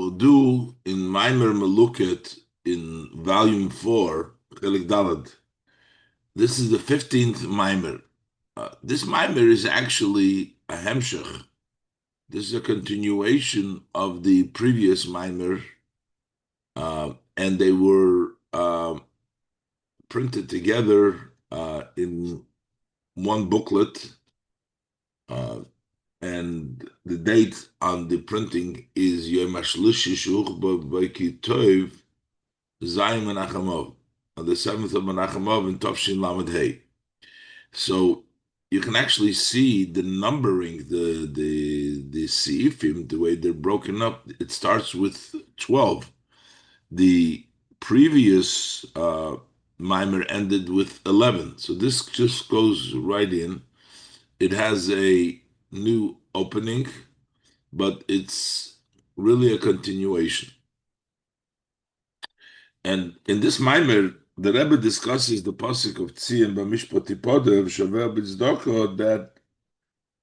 We'll do in Maimer Meluket in volume 4, Chelik Dalad. This is the 15th Maimer. This Maimer is actually a Hemshech. This is a continuation of the previous Maimer, and they were printed together in one booklet. And the date on the printing is Yom HaShlishi Shuch B'Kitov Zayim Menachem, on the 7th of Menachem in Tafshin Lamed Hey. So you can actually see the numbering, the seifim, the way they're broken up. It starts with 12. The previous mimer ended with 11. So this just goes right in. It has a new opening, but it's really a continuation. And in this mimer, the Rebbe discusses the pasuk of ציון במשפט תפדה ושווה בצדקה, that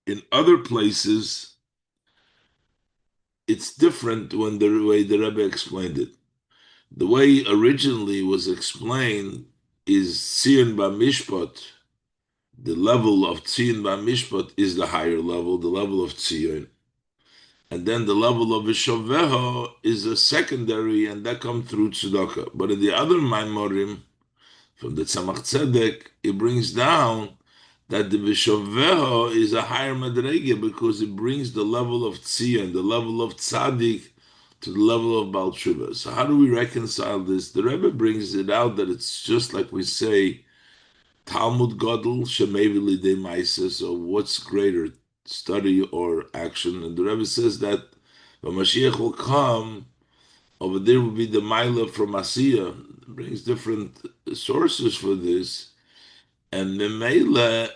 in other places it's different when the way the Rebbe explained it. The way originally was explained is ציון b'mishpat. The level of ציון b'mishpat is the higher level, the level of ציון. And then the level of Vishoveho is a secondary, and that comes through Tzedakah. But in the other Maimorim, from the Tzemach Tzedek, it brings down that the Vishoveho is a higher Madrege because it brings the level of Tzion, the level of Tzaddik, to the level of Baal Tshuva. So how do we reconcile this? The Rebbe brings it out that it's just like we say, Talmud Gadol Shemevi Lidei Maisa. So what's greater, study or action? And the Rebbe says that when Mashiach will come, over there will be the Maila from Asiya. It brings different sources for this. And the Maila,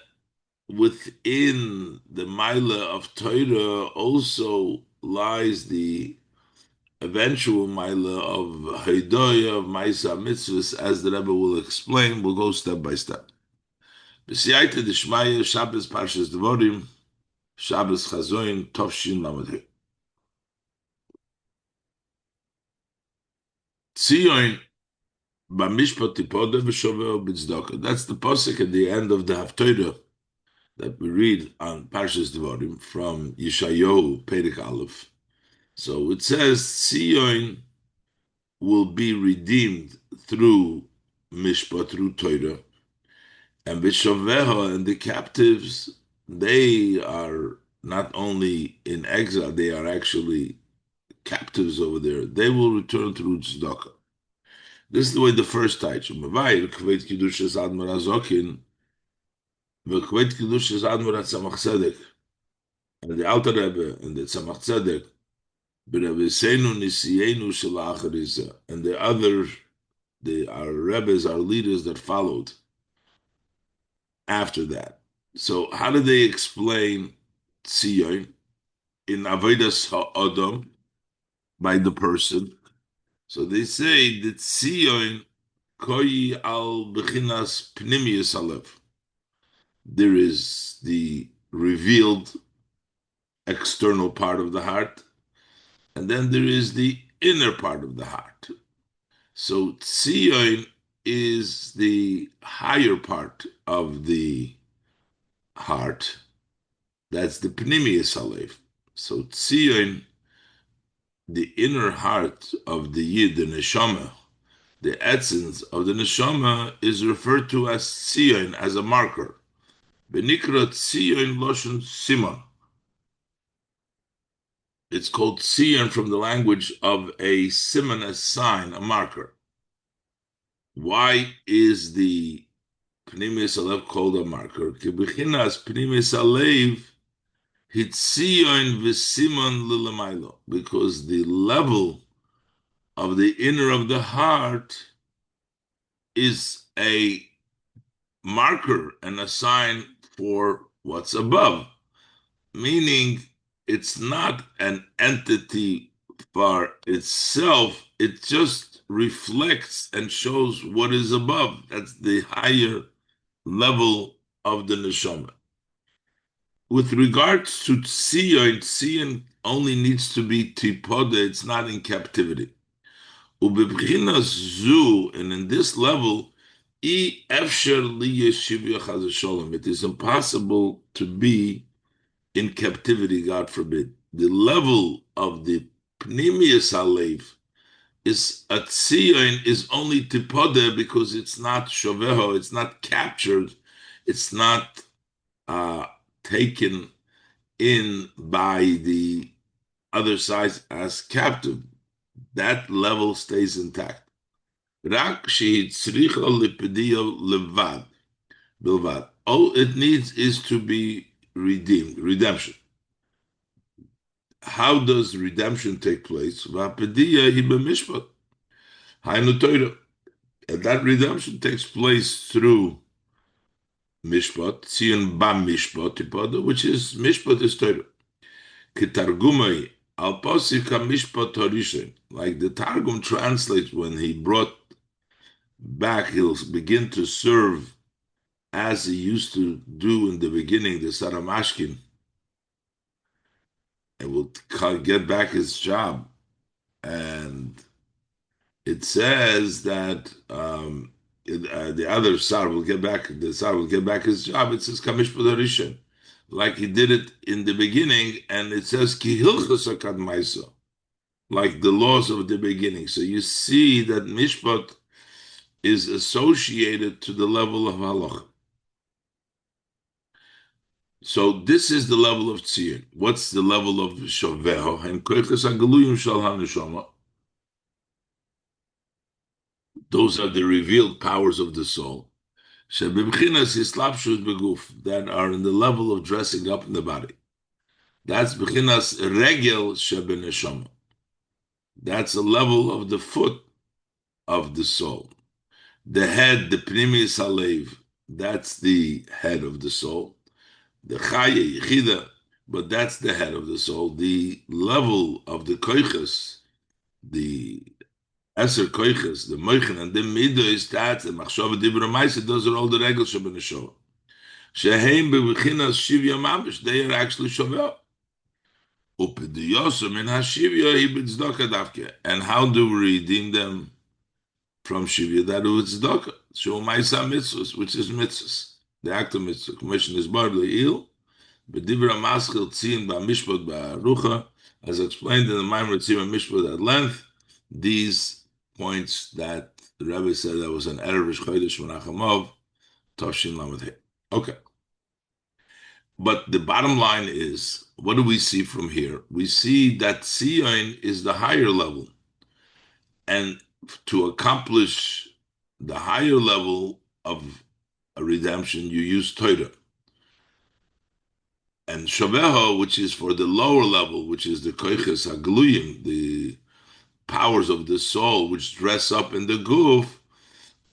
within the Maila of Torah also lies the eventual Maila of Haidoya, of Maisa Mitzvahs, as the Rebbe will explain. We'll go step by step. B'siyata d'shmaya, Shabbos Parshas Dvorim, Shabbos Chazon, Tofshin Lamed. ציון b'mishpat tipoda v'shoveh b'tzedakah. That's the pasuk at the end of the Haftorah that we read on Parshas Dvorim from Yeshayahu Perek Aleph. So it says ציון will be redeemed through mishpat, through Torah, and v'shoveha, and the captives, they are not only in exile, they are actually captives over there. They will return through tzedakah. This is the way the first Taichum. Mavayir kvet kidushas admor azokin, v'kvet kidushas admor atzamach tzedek, and the Alter Rebbe and the Tzemach Tzedek, b'Rebbeinu nisienu shel achariza, and the other, our Rebbes, our leaders that followed after that. So how do they explain Tzion in Avodas Ha'adam, by the person? So they say that Tzion koi al bechinas pnimius alev. There is the revealed external part of the heart, and then there is the inner part of the heart. So Tzion is the higher part of the heart. That's the pnimius alev. So Tzion, the inner heart of the Yid, the Neshama, the essence of the Neshama, is referred to as Tzion, as a marker. Benikra Tzion Loshon Sima. It's called Tzion from the language of a siman, a sign, a marker. Why is the Pnimis Alev called a marker? Kibichinas Pnimis Alev Hitzion V'Simon Lilamaylo. Because the level of the inner of the heart is a marker and a sign for what's above, meaning it's not an entity for itself, it just reflects and shows what is above. That's the higher level of the neshama. With regards to Tzion, Tzion only needs to be tipoda, it's not in captivity. Ubebchina zu, and in this level, efsher li yeshivya chas v'sholom. It is impossible to be in captivity, God forbid. The level of the pnimius halev is at Sion is only tipoda because it's not shoveho, it's not captured, it's not uh, taken in by the other side as captive. That level stays intact. Rak shehitzricha lipidia levad bilvad. All it needs is to be redeemed, redemption. How does redemption take place? Vapidia hi b'mishpat. Hainu Torah. And that redemption takes place through mishpat, ציון במשפט, which is mishpat is Torah. Kitargumai al posik mishpat harishon. Like the Targum translates when he brought back, he'll begin to serve as he used to do in the beginning, the Saramashkin, and will get back his job. And it says that the other Sar will get back, the Sar will get back his job. It says Kamish Rishon, like he did it in the beginning, and it says Ki Hilchos Akadmaisa, like the laws of the beginning. So you see that Mishpat is associated to the level of Halach. So this is the level of Tziyun. What's the level of Shoveho? And Koiches Agaluyim Shal HaNeshama. Those are the revealed powers of the soul. Shebibchinas Islapshus Beguf, that are in the level of dressing up in the body. That's Bchinas Regel Shebeneshama. That's the level of the foot of the soul. The head, the Pnimis Halev, that's the head of the soul. The Chaya Yechida, but that's the head of the soul. The level of the Koiches, the Eser Koiches, the Moichen, and the Midah is that, the Machshava Dibra Maisa, those are all the Regel Shebeneshama. Sheheim Bebchinas Shivya Mamish, they are actually Shaveh. And how do we redeem them from Shivya? That is tzedakah. Shumaisa mitzvahs, which is mitzvahs. The act of mitzvah. Commission is bar le'il. B'divra maschil tzin ba'mishpat ba'arucha. As explained in the Maimer Tzin ba'mishpat at length, these points that the Rebbe said that was an Erev Chodesh Menachamov, Toshin Lamed He. Okay. But the bottom line is, what do we see from here? We see that Sion is the higher level. And to accomplish the higher level of a redemption, you use Torah. And Shaveho, which is for the lower level, which is the Koiches Hagluyim, the powers of the soul, which dress up in the Guf,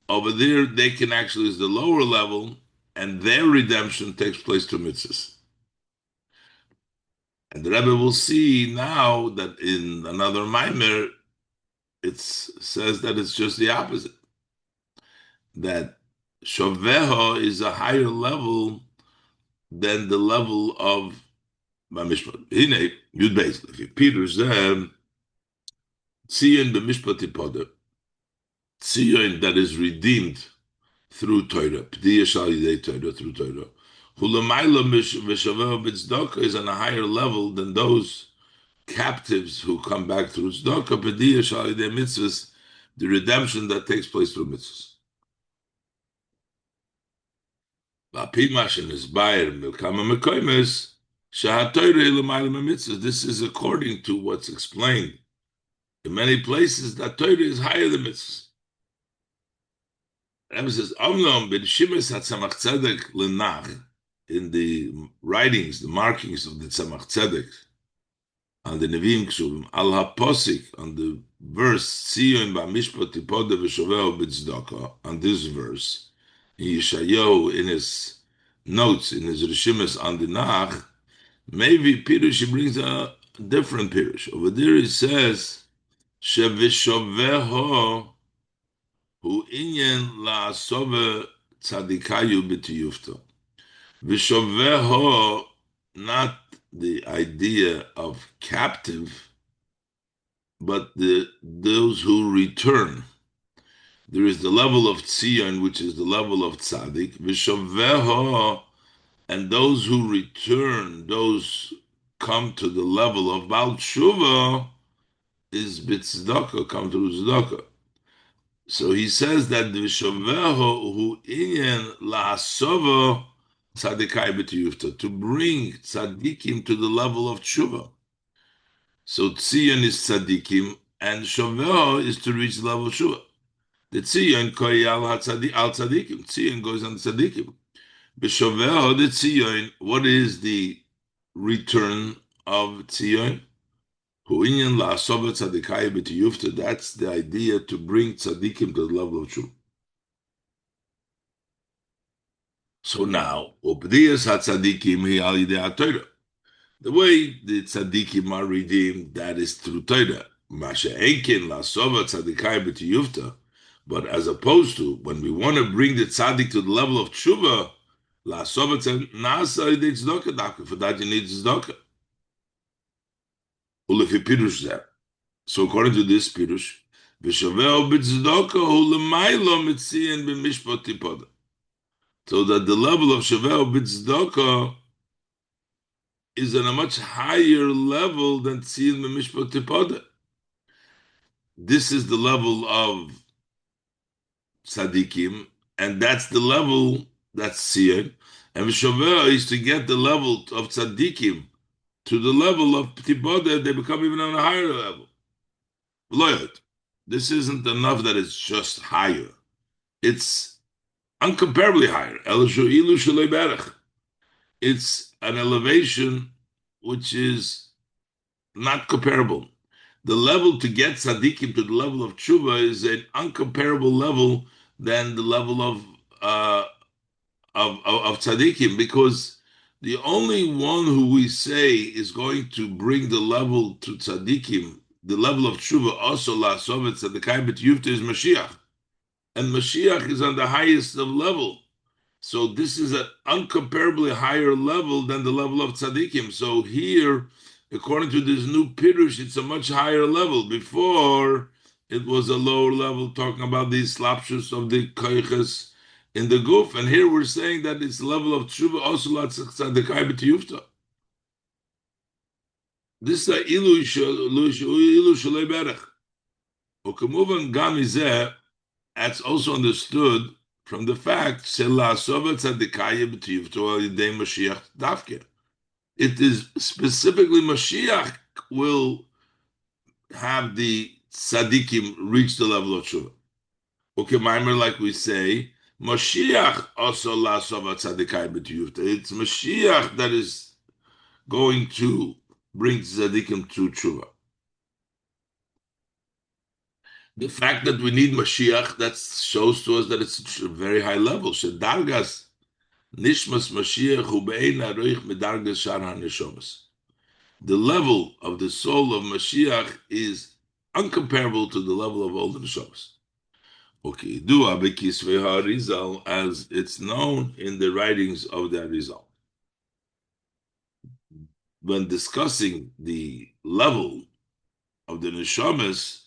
over there, they can actually use the lower level, and their redemption takes place to mitzvahs. And the Rebbe will see now that in another Maimer, it says that it's just the opposite. That Shoveho is a higher level than the level of Bamishpat. Hine, Yud Beis, Peter's Tziyun B'mishpat Tipoda. Tziyun that is redeemed through Torah. P'diya Shal Yidei Torah, through Torah. Hulamayla V'shoveho B'tzedakah is on a higher level than those captives who come back through tzedakah, p'diya shal yidei mitzvahs, the redemption that takes place through mitzvahs. This is according to what's explained in many places that Torah is higher than mitzvahs. Rebbe says, in the writings, the markings of the Tzemach Tzedek, on the Nevi'im Ksuvim, al haposik, on the verse, Tziyun ba'mishpat tipoda v'shoveo b'tzedakah, on this verse, in Yeshayahu, in his notes, in his Rishimis on the Nach, maybe Pirush, he brings a different Pirush. Over there he says, Shevishoveho hu inyan la'asove tzadikayu b'tiyufta. Vishoveho, not the idea of captive, but those who return. There is the level of ציון, which is the level of Tzaddik, v'shaveho, and those who return, those come to the level of Baal Tshuva, is bitzdaka, come to tzedakah. So he says that the v'shaveho hu inyan la'asova tzaddikai b'tiyufta, to bring tzaddikim to the level of tshuva. So ציון is tzaddikim, and shaveho is to reach the level of tshuva. The ציון koyal al tzaddikim. ציon goes on tzaddikim. B'shaveho the ציון. What is the return of ציון? Hu inyan la'asova tzaddikai b'tiyufta. That's the idea, to bring tzaddikim to the level of tshuva. So now, updiyas hatzadikim hi al yidei haTorah. The way the tzaddikim are redeemed, that is through Torah. Masha enkin la'asova tzaddikai b'tiyufta. But as opposed to when we want to bring the tzaddik to the level of tshuva, la'asova nasa yidei tzedakah. For that you need tzedakah. Ulefi pirush zeh. So according to this pirush, v'shaveo b'tzedakah hu l'maylo mitzion b'mishpat tipoda. So that the level of Shaveh B'Tzdaka is on a much higher level than Tziyun B'Mishpat Tipoda. This is the level of Tzadikim, and that's the level that's Tziyun. And Shaveh is to get the level of Tzadikim to the level of Tipoda, they become even on a higher level. Loyot. This isn't enough that it's just higher. It's uncomparably higher. It's an elevation which is not comparable. The level to get tzaddikim to the level of tshuva is an uncomparable level than the level of tzaddikim, because the only one who we say is going to bring the level to tzaddikim, the level of tshuva, also la'asov tzaddikai b'tiyufta, is Mashiach. And Mashiach is on the highest of level. So this is an uncomparably higher level than the level of tzaddikim. So here, according to this new pirush, it's a much higher level. Before, it was a lower level, talking about the slapshus of the koiches in the guf. And here we're saying that it's level of tshuva, also tzaddikai b'tiyufta. This is a ilu shalei berech. Ukemuvan gam izeh. That's also understood from the fact it is specifically Mashiach will have the tzaddikim reach the level of tshuva. Okay, like we say, Mashiach also la'asova tzaddikai b'tiyufta. It's Mashiach that is going to bring tzaddikim to tshuva. The fact that we need Mashiach, that shows to us that it's a very high level. Shedargas nishmas Mashiach ubein aroich medargas shar haneshomas. The level of the soul of Mashiach is uncomparable to the level of all the neshomas. Okay, dua bekisvei ha'arizal, as it's known in the writings of the Arizal. When discussing the level of the neshomas,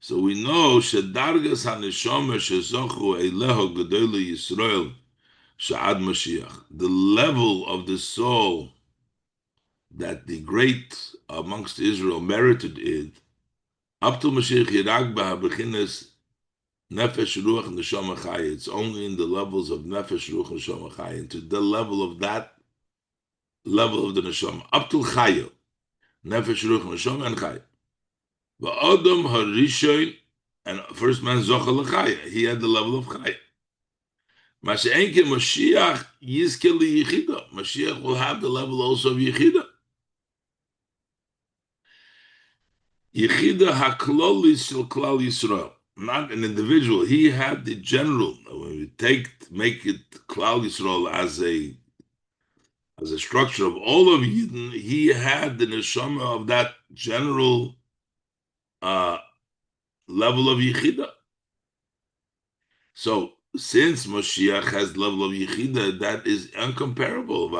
so we know shedargas haneshama shezochu eileho gedolei Yisrael she'ad Mashiach. The level of the soul that the great amongst Israel merited it, up to Mashiach Yirag b'habechines nefesh ruach neshama chaya. It's only in the levels of nefesh ruach neshama chaya, and to the level of that level of the neshama, up to chaya, nefesh ruach neshama and chaya. V'adam harishon, and first man zocha l'chaya. He had the level of chaya. Mashiach Mashiach yizke liyichida. Mashiach will have the level also of yichida. Yichida haklolis shel klal Yisrael, not an individual. He had the general. When we make it klal Yisrael as a structure of all of Yidden, he had the neshama of that general level of yichida. So since Moshiach has the level of Yechida, that is uncomparable.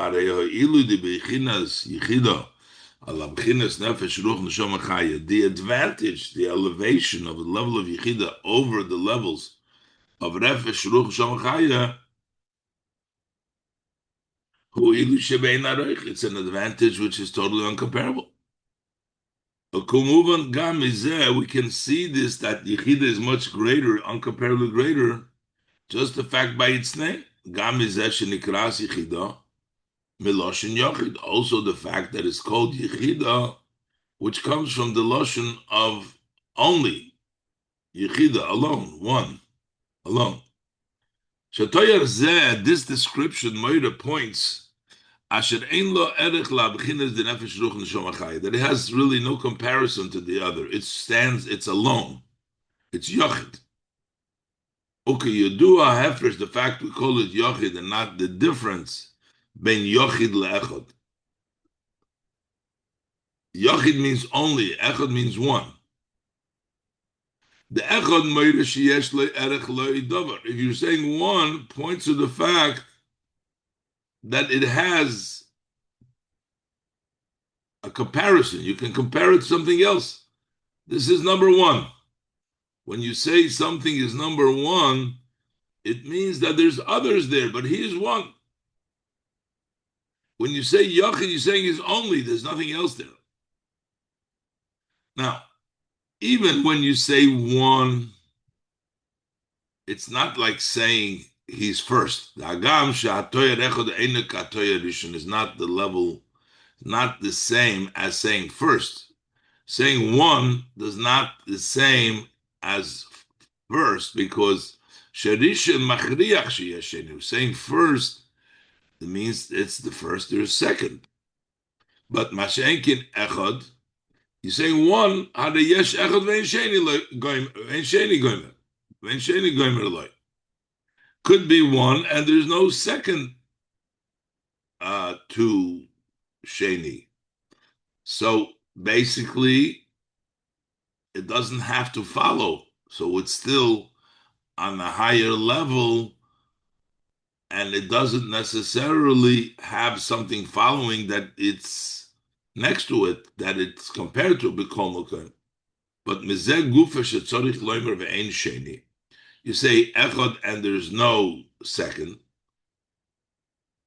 The advantage, the elevation of the level of Yechida over the levels of Nefesh, Ruach, Neshama Chaya, it's an advantage which is totally uncomparable. We can see this, that Yechida is much greater, uncomparably greater, just the fact by its name. Gam mizeh shenikras Yechida, miloshin Yochid. Also the fact that it's called Yechida, which comes from the lotion of only, Yechida, alone, one, alone. Shatoyer zeh, this description, Moira points, asher ein lo erech la b'chinas de nefesh ruach neshama chaya, that it has really no comparison to the other. It stands, it's alone. It's Yochid. Okay, Yodua Hefresh, the fact we call it Yochid and not the difference ben Yochid le'echad. Yochid means only, Echad means one. The Echad Meire sheyesh le'erech le'idavar. If you're saying one, points to the fact that it has a comparison. You can compare it to something else. This is number one. When you say something is number one, it means that there's others there, but he is one. When you say Yochid, you're saying he's only, there's nothing else there. Now, even when you say one, it's not like saying he's first. The Agam she'atoyer echad einek atoyer rishon is not the level, not the same as saying first. Saying one does not the same as first, because sherishon machriach sheyeshenu. Saying first, it means it's the first or second. But mashenkin echad, you're saying one, hada yesh echad ve'en sheni goymer. Ve'en sheni goymer loy. Could be one, and there's no second to sheni. So basically, it doesn't have to follow. So it's still on a higher level, and it doesn't necessarily have something following that it's next to it, that it's compared to B'kol. But mizeh gufa shetzorich loimer ve'ein sheni. You say echad and there's no second.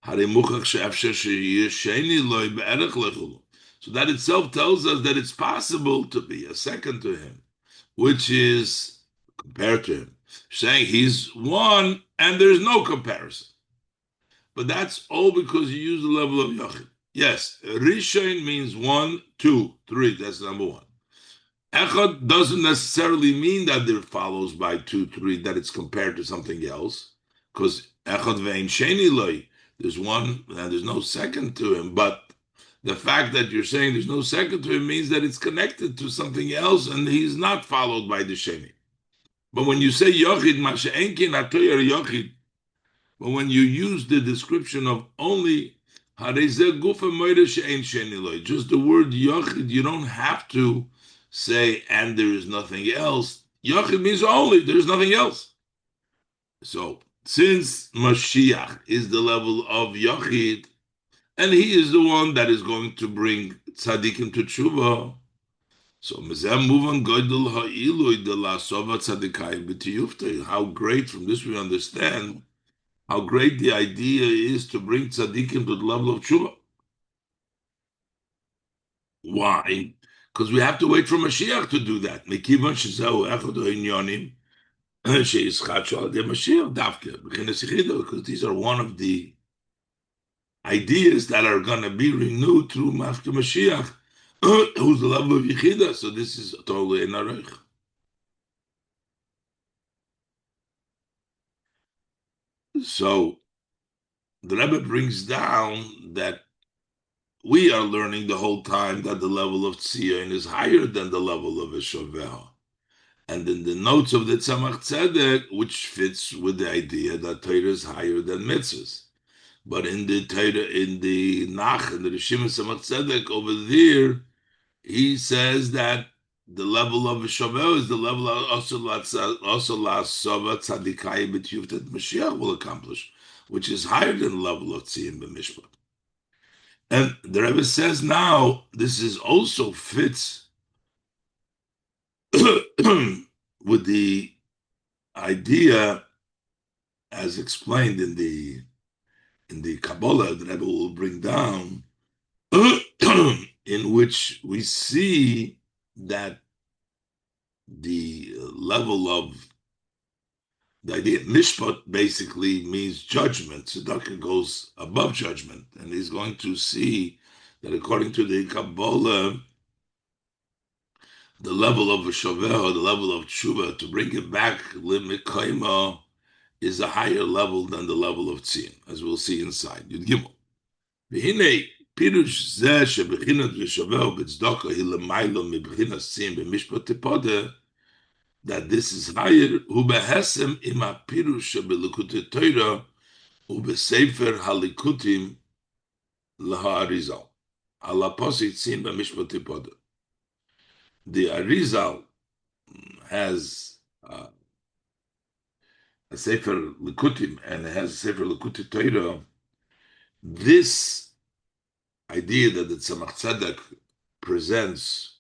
So that itself tells us that it's possible to be a second to him, which is compared to him. Saying he's one and there's no comparison. But that's all because you use the level of Yachid. Yes, Rishon means 1, 2, 3. That's number one. Echad doesn't necessarily mean that there follows by 2, 3, that it's compared to something else. Because Echad ve'en sheni loy, there's one and there's no second to him. But the fact that you're saying there's no second to him means that it's connected to something else and he's not followed by the sheni. But when you say Yochid, Masha'enkin Atoyer Yochid, but when you use the description of only, just the word Yochid, you don't have to say, and there is nothing else. Yochid means only, there's nothing else. So, since Mashiach is the level of Yochid, and he is the one that is going to bring tzaddikim to tshuva, so how great, from this we understand how great the idea is to bring tzaddikim to the level of tshuva. Why? Because we have to wait for Mashiach to do that. Because these are one of the ideas that are going to be renewed through Mashiach, who's the level of Yechida. So this is totally an arich. So the Rebbe brings down that we are learning the whole time that the level of ציון is higher than the level of Eshoveha. And in the notes of the Tzemach Tzedek, which fits with the idea that Torah is higher than mitzvahs. But in the Torah, in the Nach, in the Rishim Tzemach Tzedek over there, he says that the level of Shavel is the level of also La Sova Tzadikai B'Tiyuf that Mashiach will accomplish, which is higher than the level of Tzion B'Mishpat. And the Rebbe says now this is also fits with the idea as explained in the Kabbalah that Rebbe will bring down, in which we see that the level of the idea mishpat basically means judgment. Tzedakah goes above judgment, and he's going to see that according to the Kabbalah, the level of a shover, the level of tshuva, to bring it back limikaima, is a higher level than the level of tzion, as we'll see inside. Yud Gimel. V'hinei pirush zeh shebechinat v'shover b'tzedakah hi lemailo mebchinas tzion b'mishpat tepodeh, that this is higher, hu behesem im ha-pirush shebelikuti Torah hu besefer halikutim laha-Arizal. Ala posik tzion b'mishpat tepodeh. The Arizal has a Sefer Likutim and it has a Sefer Likuti Torah. This idea that the Tzemach Tzedek presents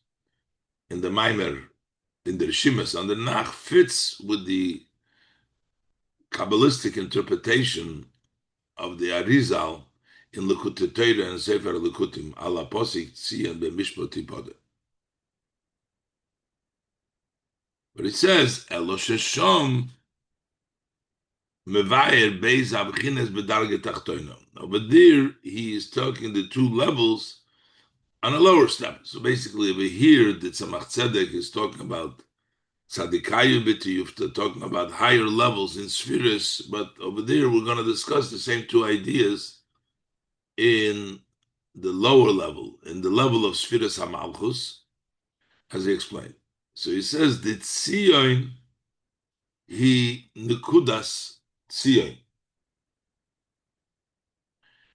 in the Maimer, in the Rishimas, and the Nach fits with the Kabbalistic interpretation of the Arizal in Likuti Torah and Sefer Likutim, ala posik tzion b'mishpat tipodeh. But it says, Elo sheshom mevayer beis abchines bedarge tachtoina. Over there, he is talking the two levels on a lower step. So basically, over here, the Tzemach Tzedek is talking about tzadikayu b'tiyufta, talking about higher levels in spheres. But over there, we're going to discuss the same two ideas in the lower level, in the level of spheres hamalchus, as he explained. So he says that Sion, he nekudas Sion.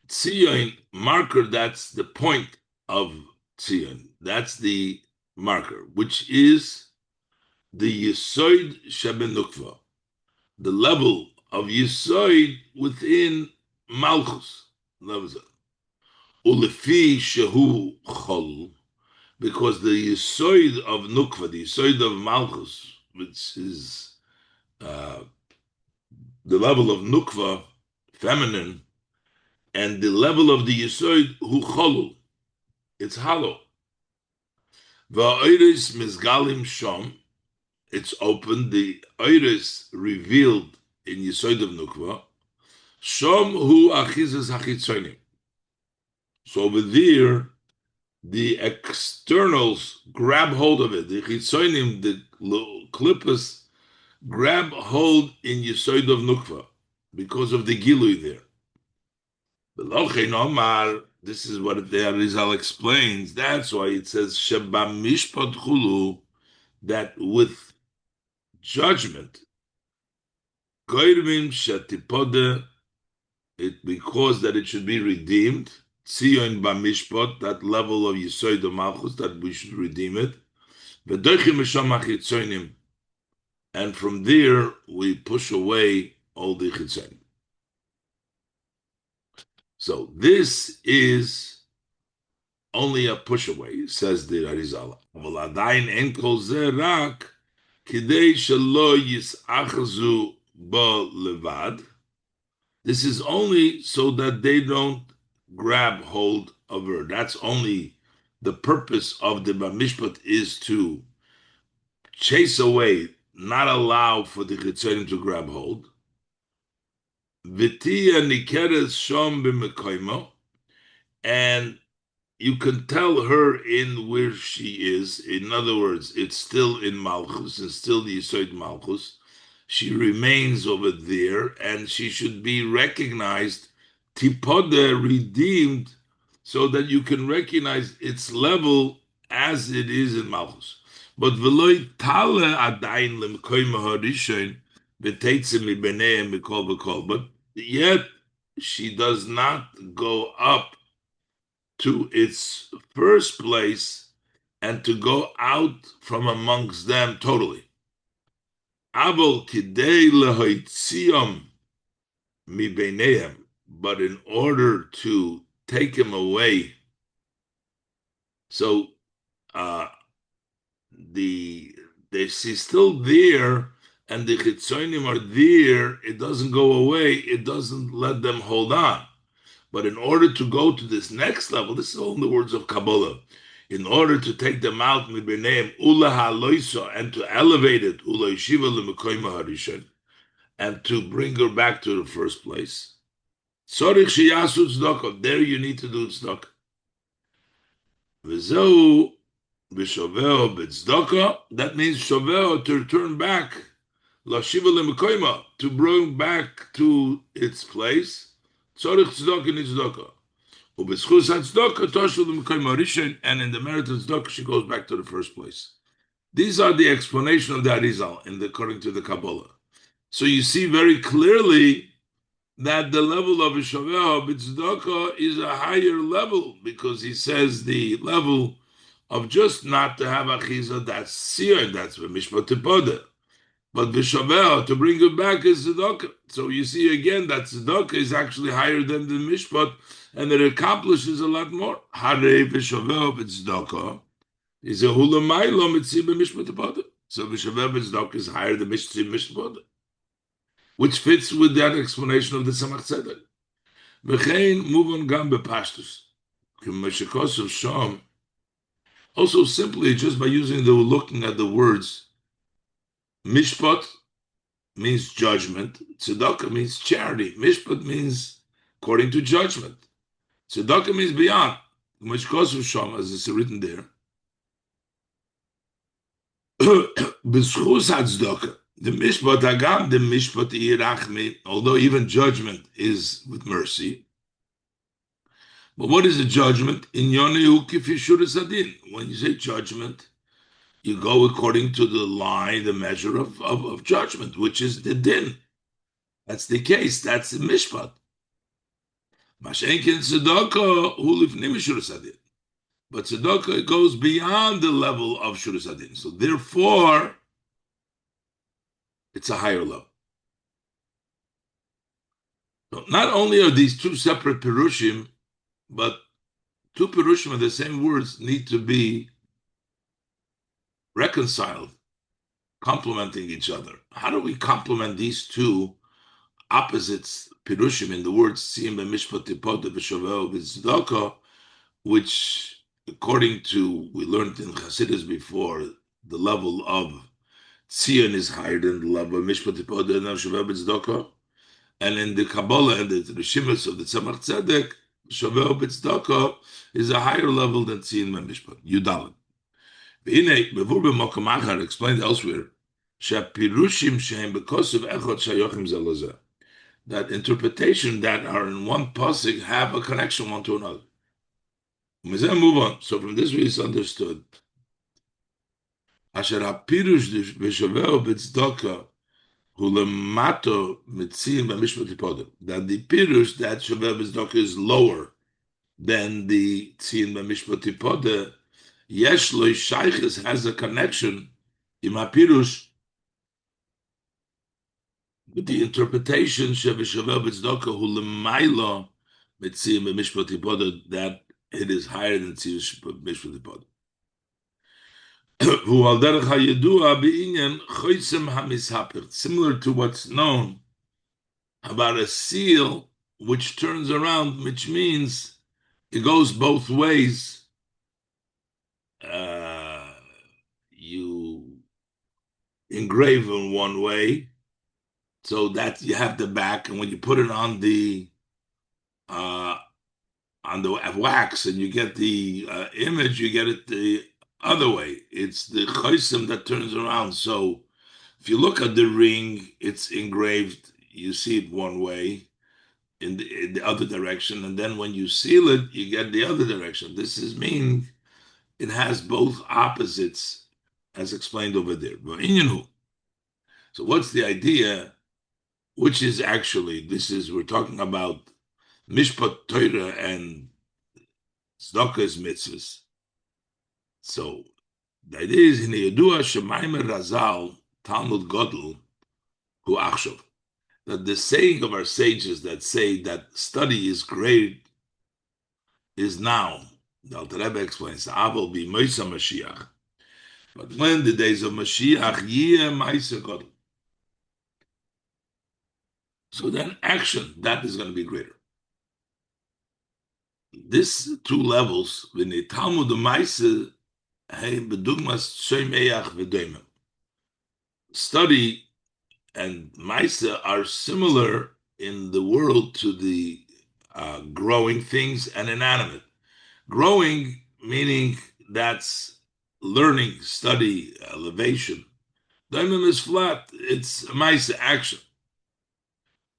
Sion, marker, that's the point of Sion. That's the marker, which is the Yisoid Shebenukva, the level of Yisoid within Malchus. Ulefi Shehu Chol, because the Yisoid of Nukva, the Yisoid of Malchus, which is the level of Nukva, feminine, and the level of the Yisoid Hu Cholul, it's hollow. Va'oiris Mizgalim Shom, it's open, the Oiris revealed in Yisoid of Nukva, Shom Hu Achizes Hachitzonim. So over there, the externals grab hold of it. The Chitzonim, the Klippas, grab hold in Yisoid of Nukva because of the Gilui there. This is what the Arizal explains. That's why it says Sheba Mishpat Chulu, that with judgment, Goyrvim Shatipode, it because that it should be redeemed. Sion Bamishpat, that level of Yisoid of Malchus, that we should redeem it. And from there we push away all the chitzonim. So this is only a push away, says the Arizal. This is only so that they don't grab hold of her. That's only the purpose of the Bamishpat, is to chase away, not allow for the chitzonim to grab hold. V'tiya nikeres shom b'mekoimo, and you can tell her in where she is. In other words, it's still in Malchus, and still the Yisoid Malchus. She remains over there, and she should be recognized, tipode, redeemed, so that you can recognize its level as it is in Malchus. But v'loi tale adayin lemkoimo harishon v'teitzim mibeneim mikol v'kol. But yet she does not go up to its first place and to go out from amongst them totally. Abel kidei lehoitziom mi beinehem, but in order to take him away, so she's still there, and the chitzonim are there. It doesn't go away. It doesn't let them hold on. But in order to go to this next level, this is all in the words of Kabbalah. In order to take them out, ula haloisa, and to elevate it, ula yeshiva lemekoyma harishon, and to bring her back to the first place. Sorich sheyasu tzedakah. There you need to do tzedakah. V'zeu v'shoveo b'tzedakah. That means shoveo, to return back, lashiva lemekoyma, to bring back to its place. Sorich tzedakah needs tzedakah. And in the merit of tzedakah, she goes back to the first place. These are the explanation of the Arizal according to the Kabbalah. So you see very clearly that the level of Ishaveh b'tzedakah is a higher level, because he says the level of just not to have achiza, that's tziyun, that's b'mishpat tefda. But Vishaveh, to bring it back, is tzedakah. So you see again that tzedakah is actually higher than the mishpat, and it accomplishes a lot more. Harei Vishaveh b'tzedakah is a hulamaylo mitzvah b'mishpat tefda. So Vishaveh b'tzedakah is higher than mitzvah mishpat, which fits with that explanation of the Tzemach Tzedek. V'chein move on gam b'pashtus. K'meshikosav sham. Also, simply just by looking at the words. Mishpat means judgment. Tzedakah means charity. Mishpat means according to judgment. Tzedakah means beyond. Which cause of Sham, as it's written there. B'schus tzedakah. The mishpat agam, the mishpat irachmi, although even judgment is with mercy. But what is a judgment? In Yonehu kifishuris adin. When you say judgment, you go according to the line, the measure of judgment, which is the din. That's the case. That's the mishpat. Mashenkin tzedakah hu lifnei shuras hadin. But tzedakah goes beyond the level of shuras hadin. So therefore, it's a higher level. So not only are these two separate perushim, but two perushim of the same words need to be reconciled, complementing each other. How do we complement these two opposites, pirushim, in the words tziyun b'mishpat tefda v'shoveo b'tzedakah, which, according to, we learned in Chassidus before, the level of tziyun is higher than the level of mishpat tefda and shoveo b'tzedakah, and in the Kabbalah and the Rishimus of the Tzemach Tzedek, shoveo b'tzedakah is a higher level than tziyun b'mishpat. Yudalit. Explained elsewhere that interpretation that are in one pasuk have a connection one to another. Move on. So from this we understood that the pirush that shaveh b'tzedakah is lower than the tziyun b'mishpat tefda. Yesh lo shayches has a connection in Pirush with the interpretation sheveshavel b'tzedakah hu l'maylo mitziyim b'mishpat tefda, that it is higher than tziyim b'mishpat tefda. Hu al derech hayedua b'inyan choisem hamishaper, similar to what's known about a seal which turns around, which means it goes both ways. You engrave in one way, so that you have the back, and when you put it on the wax and you get the image, you get it the other way. It's the chaysim that turns around. So if you look at the ring, it's engraved, you see it one way in the other direction, and then when you seal it, you get the other direction. This is meaning it has both opposites, as explained over there. So what's the idea? Which is actually, we're talking about Mishpat Torah and Tzedakah's mitzvahs. So The idea is in Yedua Shemaim Razal Talmud Godel Hu Achshov, that the saying of our sages that say that study is great is now. The Alter Rebbe explains, Aval be Moisa Mashiach. But when the days of Mashiach, Yeh Maisa Godel. So then action, that is going to be greater. This two levels, when the Talmud Maisa, hey, bedugmas Shemeach v'Doimim. Study and Maisa are similar in the world to the growing things and inanimate. Growing meaning that's learning, study, elevation. Daimim is flat, it's Maisa action.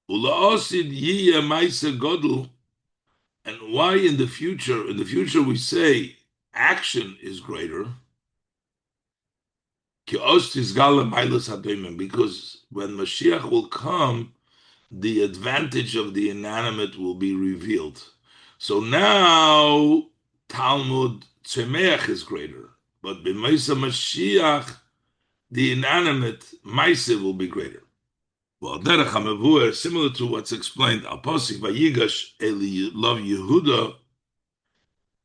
Ula'osid yiyeh Maisa godel. And why in the future we say action is greater? Because when Mashiach will come, the advantage of the inanimate will be revealed. So now Talmud Tzemeach is greater, but b'Maisa Mashiach, the inanimate Maisa will be greater. Well, Derech HaMevuer, similar to what's explained, Al Posik Vayigash Eli Love Yehuda,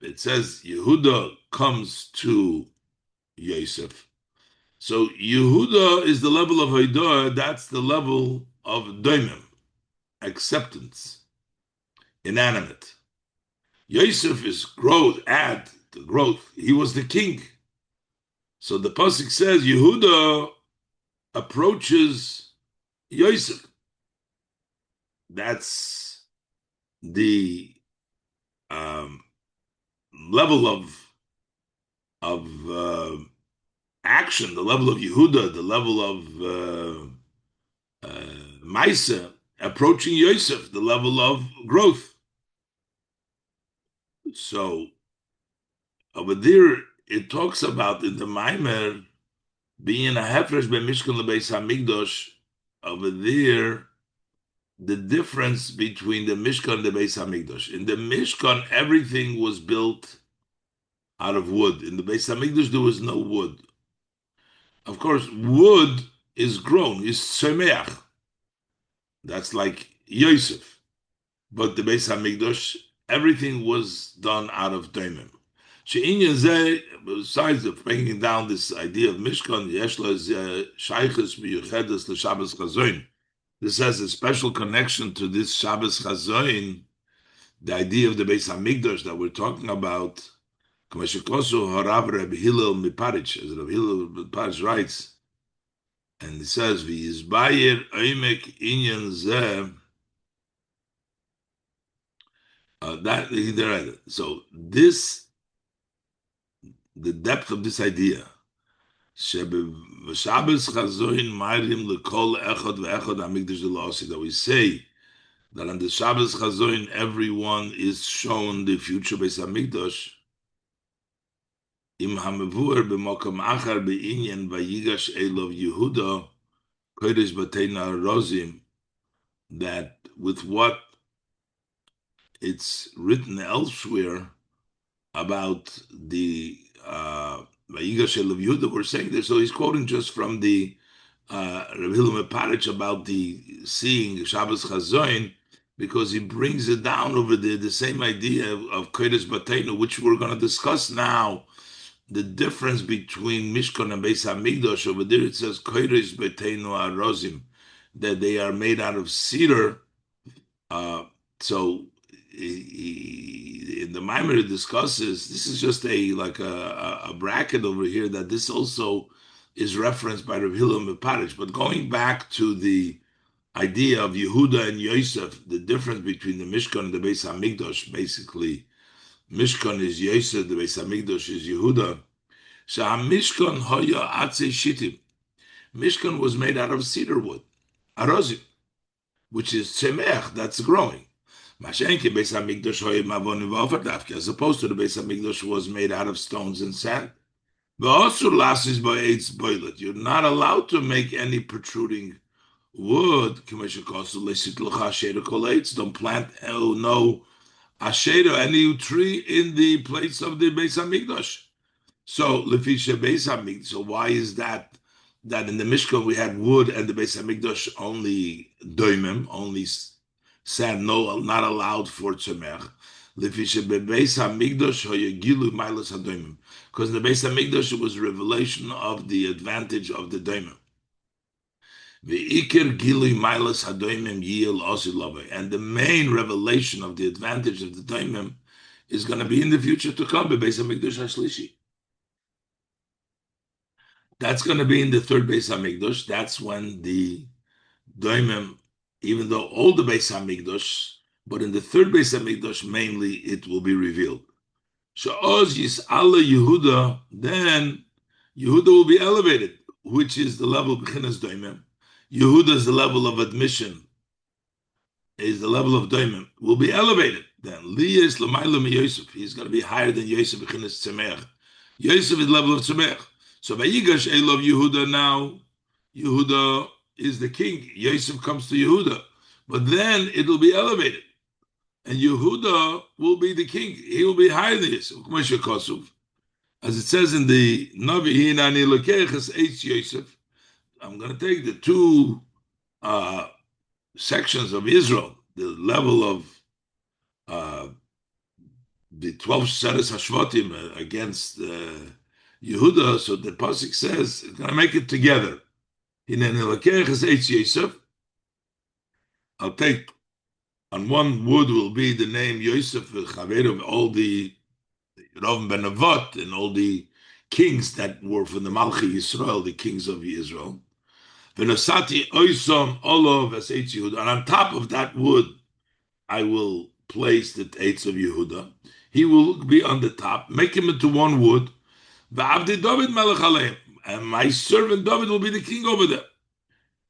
it says Yehuda comes to Yosef. So Yehuda is the level of Haidah, that's the level of Doimim, acceptance, inanimate. Yosef is growth, add the growth. He was the king. So the Pasuk says Yehuda approaches Yosef. That's the level of action, the level of Yehuda, the level of Maisa, approaching Yosef, the level of growth. So over there, it talks about in the Maimer being a hefresh b'mishkan lebeis hamikdosh. Over there, the difference between the Mishkan and the Beis Hamikdash. In the Mishkan, everything was built out of wood. In the Beis Hamikdash, there was no wood. Of course, wood is grown, is semeach. That's like Yosef. But the Beis Hamikdash, everything was done out of Daimim. Besides of breaking down this idea of Mishkan, Yeshla is Shaykhus Miyuchedes l'Shabbos Chazon. This has a special connection to this Shabbos Chazon, the idea of the Beis Hamikdash that we're talking about. Kamashikosu Harav Reb Hillel Miparich, as Reb Hillel Miparich writes, and he says, "V'yizbayer oimek inyan zeh." So this, the depth of this idea, Shabbos Chazon Ma'arim lekol echad ve'echad hamikdash delasi, that we say that on the Shabbos Chazon everyone is shown the future Beis Hamikdash. Im hamevur b'mokam achar be'inyan vayigash elov Yehuda kodesh b'teina rozim, that with what it's written elsewhere about the vayigash elov Yehuda, we're saying this. So he's quoting just from the Rabbi Hillel Meparich about the seeing Shabbos Chazon, because he brings it down over there, the same idea of Kodesh Bateinu, which we're going to discuss now. The difference between Mishkan and Beis Hamikdash, over there it says Kodesh Bateinu Arozim, that they are made out of cedar. So in the Maimer it discusses, this is just a bracket over here, that this also is referenced by Rav Hillel Meparich. But going back to the idea of Yehuda and Yosef, the difference between the Mishkan and the Beis Hamikdash, basically, Mishkan is Yosef, the Beis Hamikdash is Yehuda. So Mishkan hoya atzei shitim. Mishkan was made out of cedar wood, arozim, which is tzemeach, that's growing. Mashenki Beis Hamikdash hoya mavonim v'oferdavki, as opposed to the Beis Hamikdash was made out of stones and sand. You're not allowed to make any protruding wood. Don't plant no ashera, any tree in the place of the Beis Hamikdash. So lefisha Beis Hamikdash. So why is that? That in the Mishkan we had wood and the Beis Hamikdash only doimim, only sand, no, not allowed for tzemech. Lefisha Beis Hamikdash hoyegilu milas hadoimim. Because in the Beis Hamikdash it was a revelation of the advantage of the doimim. Ve'ikir gilui milas hadoimim yil osilove. And the main revelation of the advantage of the doimim is going to be in the future to come. Beis Hamikdash Hashlishi. That's going to be in the third Beis Hamikdash. That's when the doimim, even though all the Beis Hamikdash, but in the third Beis Hamikdash mainly it will be revealed. Sha'oz yis'ala Yehuda, then Yehuda will be elevated, which is the level of B'chinas doimim. Yehuda is the level of admission, is the level of doimim, will be elevated. Then Liyas l'mayla mi Yosef, he's going to be higher than Yosef B'chinas tzemech. Yosef is the level of tzemech. So Vayigash Elov Yehuda now, Yehuda is the king. Yosef comes to Yehuda, but then it will be elevated, and Yehuda will be the king. He will be higher than Yosef. As it says in the Navi, Hinani Lekeches Eitz Yosef. I'm going to take the two sections of Israel, the level of the 12 Seres Hashvatim against Yehuda. So the pasuk says, "It's going to make it together." I'll take on one wood will be the name Yosef Chaveru, all the Rav Ben Avot and all the kings that were from the Malchi Yisrael, the kings of Israel. V'nosati oisom olov as Eitz Yehuda, and on top of that wood, I will place the Eitz of Yehuda. He will be on the top. Make him into one wood. V'avdi David melech aleim, and my servant David will be the king over there.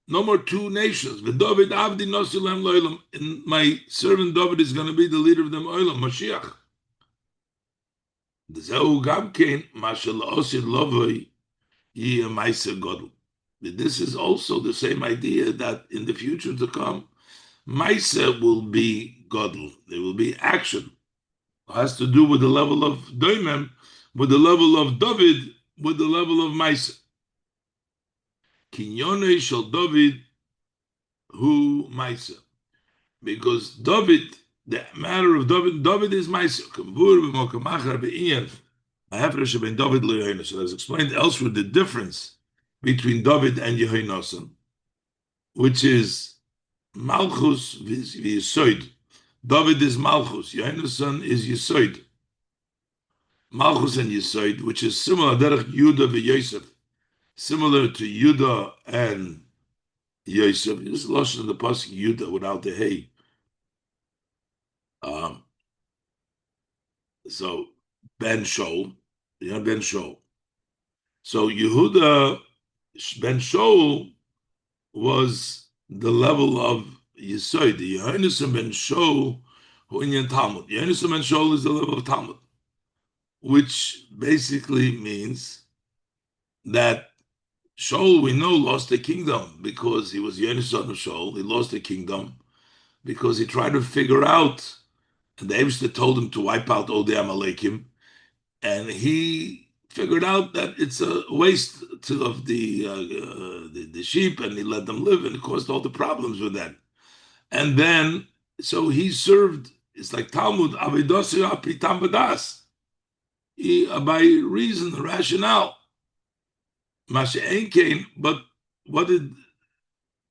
No more two nations. V'David avdi nosilem lo'olam, and my servant David is going to be the leader of them olam, Mashiach. Zehu gam kein mashal osid lovoi yi ma'aser godel. This is also the same idea that in the future to come, Maisa will be Godel. There will be action. It has to do with the level of Doimem, with the level of David, with the level of Maisa. Kinyone shel David hu Maisa. Because David, the matter of David is Maisa. Kambur b'mokamachar b'inyan. Ha'hefresh ben David le'yonos. So as explained elsewhere, the difference between David and Yehonasan, which is Malchus v'Yisoid. David is Malchus, Yehonasan is Yisoid. Malchus and Yisoid, which is similar, Derech Yudah v'Yosef, similar to Yudah and Yosef. This is lost in the pasuk Yudah without the hay. So Ben Shaul, Ben Shaul. So Yehuda Ben Shaul was the level of Yisoid. The Yehonasan Ben Shaul who in Talmud. Yehonasan Ben Shaul is the level of Talmud, which basically means that Shaul, we know, lost the kingdom because he was Yehonasan of Shaul. He lost the kingdom because he tried to figure out, and the Eibster told him to wipe out all the Amalekim, and he figured out that it's a waste of the sheep, and he let them live, and it caused all the problems with that. And then, so he served. It's like Talmud Avidosi Apitam Badas. By reason, rationale. Mashe Einkein, but what did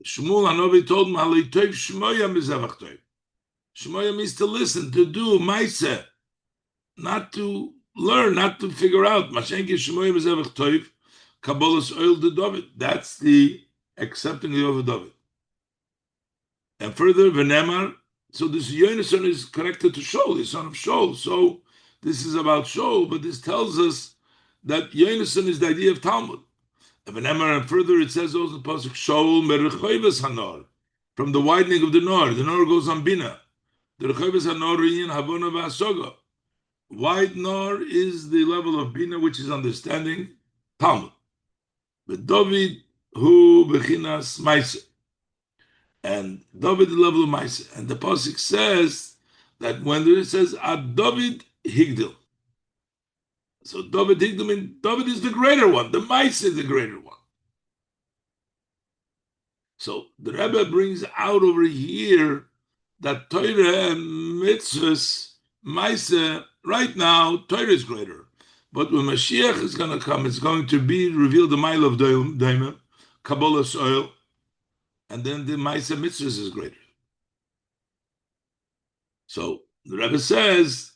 Shmuel Hanovi told him? Halitoiv Shmoya Mizavach Toiv. Shmoya means to listen, to do Maiseh, not to learn, not to figure out. Mashenki Shmoya Mizavach Toiv, Kabbalah's oil to David. That's the accepting the of David. And further, Venemar. So this Yonason is connected to Shaul, the son of Shaul. So this is about Shaul, but this tells us that Yonason is the idea of Talmud. And further, it says also in the pasuk Shaul merechayves hanor, from the widening of the nor. The nor goes on bina. The rechayves hanor in havona v'asoga. Wide nor is the level of bina, which is understanding Talmud. But David who bechinas ma'aser, and David the level of ma'aser. And the pasuk says that when it says ad David higdil, So David Higdamin, David is the greater one. The Maisa is the greater one. So the Rebbe brings out over here that Torah and mitzvahs, Maisa, right now, Torah is greater. But when Mashiach is going to come, it's going to be revealed the mile of Daimon, Kabbalah's oil, and then the Maisa mitzvahs is greater. So the Rebbe says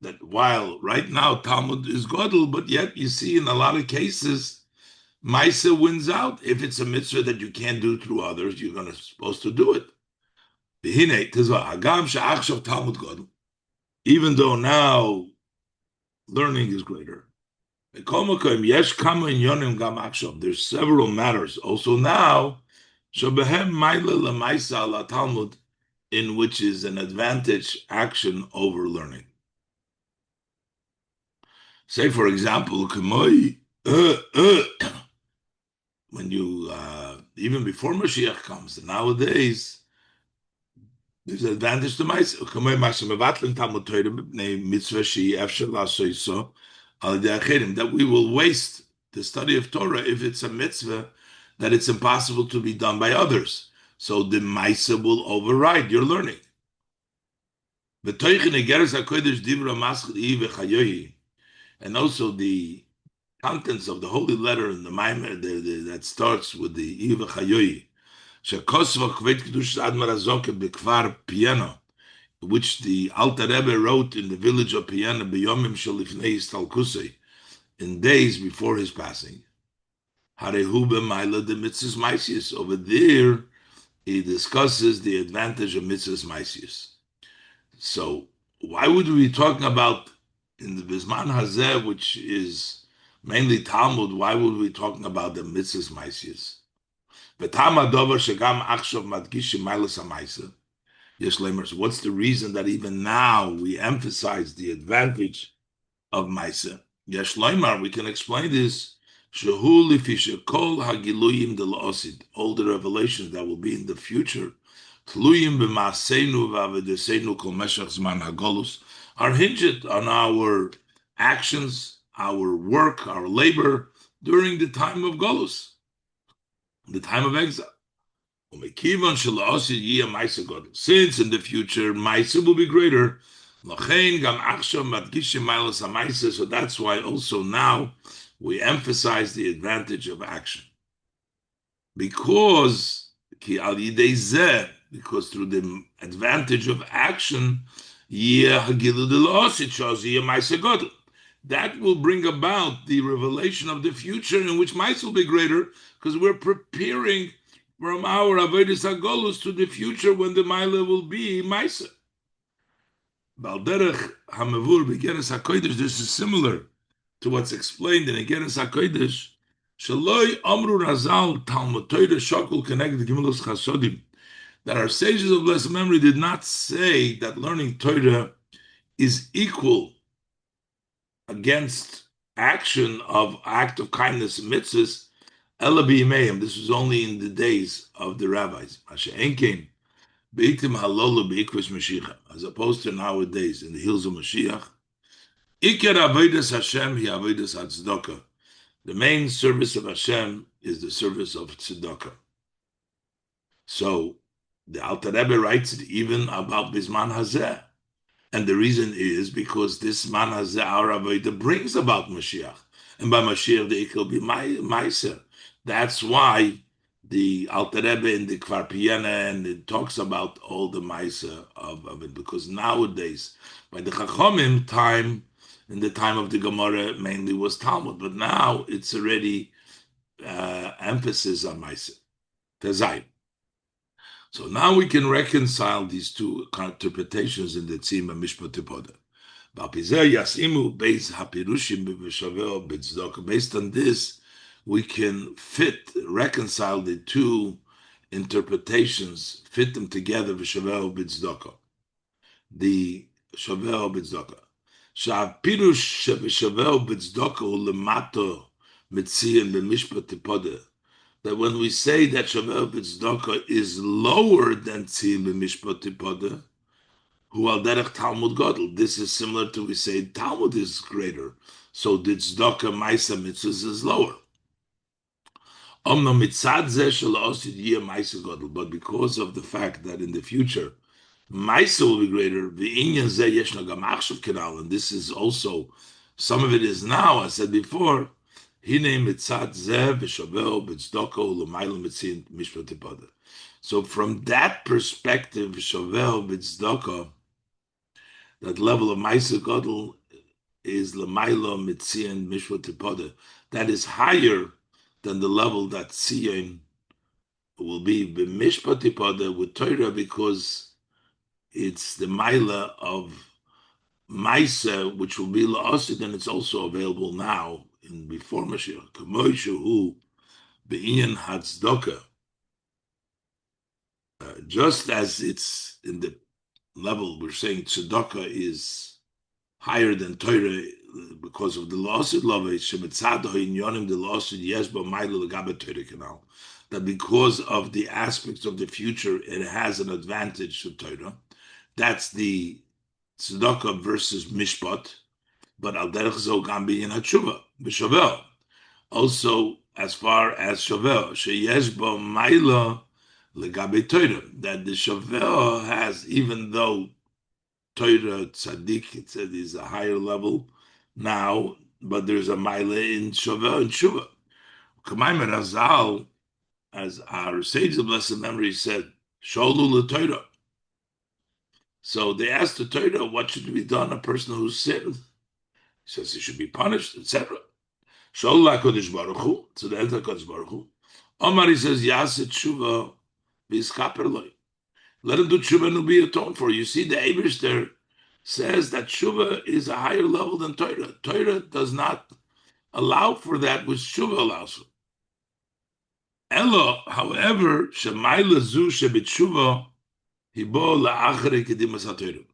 that while right now Talmud is Godel, but yet you see in a lot of cases, Maisa wins out. If it's a mitzvah that you can't do through others, you're supposed to do it. Even though now learning is greater. There's several matters also now in which is an advantage action over learning. Say, for example, when you, even before Mashiach comes, nowadays, there's an advantage to myself. That we will waste the study of Torah if it's a mitzvah that it's impossible to be done by others. So the Maisa will override your learning. And also the contents of the holy letter in the Maimer that starts with the Iva Chayoyi, which the Alter Rebbe wrote in the village of Piana b'yomim shelifnei istalkusei, in days before his passing. Harehu b'mayla de mitzvahs maisius. Over there, he discusses the advantage of mitzvahs maisius. So, why would we be talking about in the Bisman Hazeh, which is mainly Talmud? Why would we be talking about the mitzvahs maisius? V'tama dover shegam achshav madgishim mailas hamaisa. Yes, Lemers, what's the reason that even now we emphasize the advantage of Maisa? Yes, Lemar, we can explain this. Shehu lifisha kol hagiluyim de la'osid, all the revelations that will be in the future, tluyim b'maaseinu v'avedeseinu kol meshach zman hagolus, are hinged on our actions, our work, our labor during the time of Golus, the time of exile. Since in the future Maisa will be greater, so that's why also now we emphasize the advantage of action. Because through the advantage of action, that will bring about the revelation of the future in which Maisa will be greater, because we're preparing from our Avodas HaGolus to the future when the Maila will be Maisa. Balderech HaMavur B'Geras HaKodesh, this is similar to what's explained in Geras HaKodesh. Shaloi Amru Razal Talmud Torah Shokul Connected Gimlos Chasodim, that our sages of blessed memory did not say that learning Torah is equal against action of act of kindness mitzvahs. This was only in the days of the rabbis. As opposed to nowadays in the hills of Mashiach. The main service of Hashem is the service of tzedakah. So the Alter Rebbe writes it even about Bisman Hazeh. And the reason is because this man Hazeh, our Avodah, brings about Mashiach. And by Mashiach, the Ikkel be Meiser. That's why the Alter Rebbe in the Kvar Piyana and it talks about all the Meiser of it, because nowadays, by the Chachomim time, in the time of the Gemara, mainly was Talmud, but now it's already emphasis on Meiser, Tezayim. So now we can reconcile these two interpretations in the Tzima Mishpat Tefda. Based on this, we can reconcile the two interpretations, fit them together, v'shaveo b'tzdaka. The shaveo b'tzdaka. Sha'apirush v'shaveo b'tzdaka u'lemato mitziyin b'mishpat tefda. That when we say that shaveo b'tzdaka is lower than tziyin b'mishpat tefda, Hu al derech Talmud Gadol. This is similar to, we say Talmud is greater, so the tzedakah ma'isa mitzvahs is lower. But because of the fact that in the future Maisa will be greater, and this is also, some of it is now, I said before, so from that perspective, that level of Maisa Gadol is Lamaila Mitzian Mishpat Tipada, that is higher than the level that Sion will be b'mishpat tipada with Torah, because it's the Maila of Maisa, which will be la'asid, and it's also available now in before Mashiach. Kamoishu be'inyan hatzdaka, just as it's in the level we're saying tzedakah is higher than Torah because of the la'asid lavei shemitzad in yonim the la'asid yeshba Maila legabe Torah canal. That because of the aspects of the future, it has an advantage to Torah. That's the tzedakah versus mishpat. But al derech zo gam b'inyan hatshuva b'shavel. Also, as far as shavel, sheyesh bo ma'ila legabe Torah, that the shavel has, even though Torah tzaddik, it said, is a higher level now, but there's a ma'ila in shavel and shuva. Kamayim Razal, as our sage of blessed memory said, Sholu Torah. So they asked the Torah, what should be done a person who sinned? He says he should be punished, etc. Sholu HaKadosh Baruch Hu, so the answer HaKadosh Baruch Hu. Omar, he says, Yaset Tshuva v'izkaper lo. Let him do Tshuva and be atoned for. You see, the Eibishter says that Tshuva is a higher level than Torah. Torah does not allow for that which Tshuva allows for. Elo, however, shemayla zu shebitshuva hibo la'achere kedimas haTorah.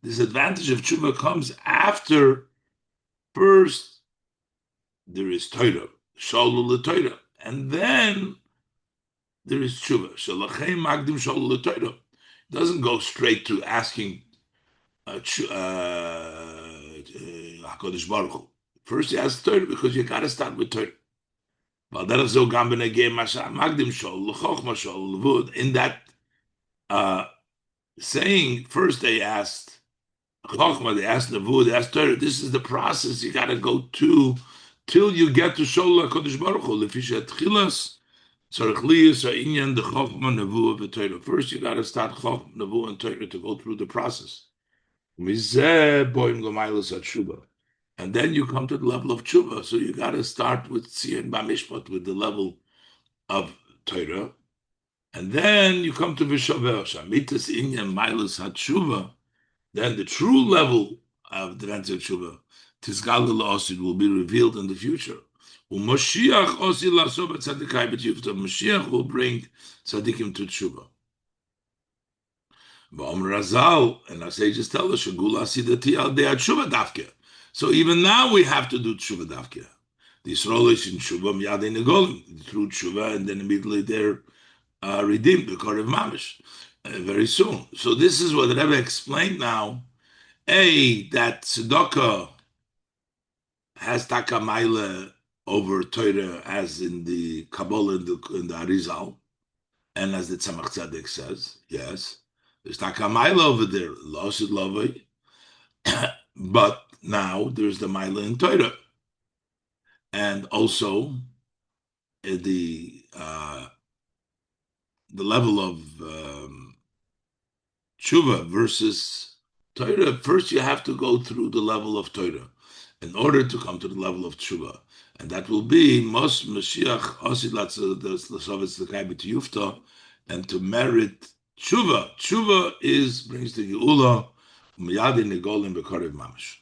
This advantage of tshuva comes after. First, there is Torah, shalu l'Torah, and then there is tshuva. Shalachem magdim shalu l'Torah. It doesn't go straight to asking HaKadosh Baruch Hu. First, you ask Torah because you got to start with Torah. In that saying, first they asked Chochmah, they asked Nevuah, they asked Torah. This is the process you got to go to till you get to Shol HaKadosh Baruch Hu. First, you got to start Chochmah, Nevuah, and Torah to go through the process. And then you come to the level of tshuva. So you got to start with ציון במשפט, with the level of Torah. And then you come to v'shavel, shamitas inyan milus hatshuva. Then the true level of the advantage of tshuva, tizgal l'osid, will be revealed in the future. U'Mashiach osi l'asov tzadikai b'tiyufta. Mashiach will bring tzadikim to tshuva. Razal, and our sages tell us, Shagula Sidati al Deat Shuva Dafke. So even now we have to do Tshuva Dafke. The Yisraelis in Tshuva Miyadei Negolim, through Tshuva, and then immediately they're redeemed, the Korev Mamish, very soon. So this is what the Rebbe explained now. That Tzedakah has Takamaila over Torah, as in the Kabbalah and the Arizal, and as the Tzemach Tzedek says, yes. There's Takamaila over there, Losid Lovei, but now there's the Maila in Torah. And also the level of Tshuva versus Torah. First you have to go through the level of Torah in order to come to the level of Tshuva. And that will be Mos Mashiach Osid Latzavetz L'Kai B'Tiyufta, and to merit Tshuva. Tshuva brings the Geula, Miyadi Negolim B'Korev Mamash.